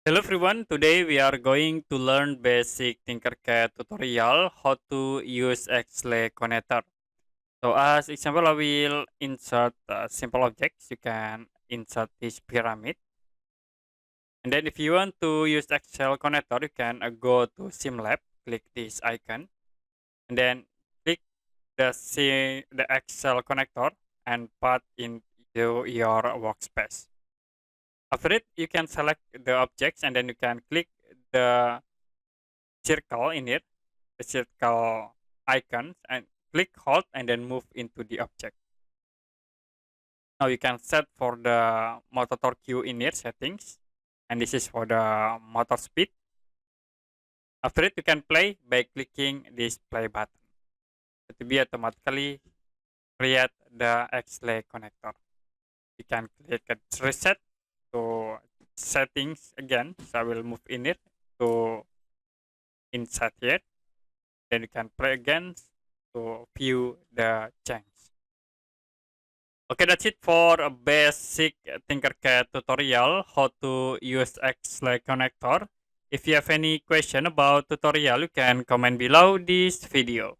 Hello everyone, today we are going to learn basic TinkerCAD tutorial how to use X-ray connector. So as example, I will insert simple objects. You can insert this pyramid. And then if you want to use Excel connector, you can go to SimLab, click this icon, and then click the Excel connector and path into your workspace. After it, you can select the objects and then you can click the circle in it, the circle icons, and click hold and then move into the object. Now you can set for the motor torque in here settings, and this is for the motor speed. After it, you can play by clicking this play button. It will be automatically create the X-ray connector. You can click reset to settings again. So I will move in it to insert here. Then you can play again to view the change. Okay, that's it for a basic TinkerCAD tutorial how to use X-ray connector. If you have any question about tutorial, you can comment below this video.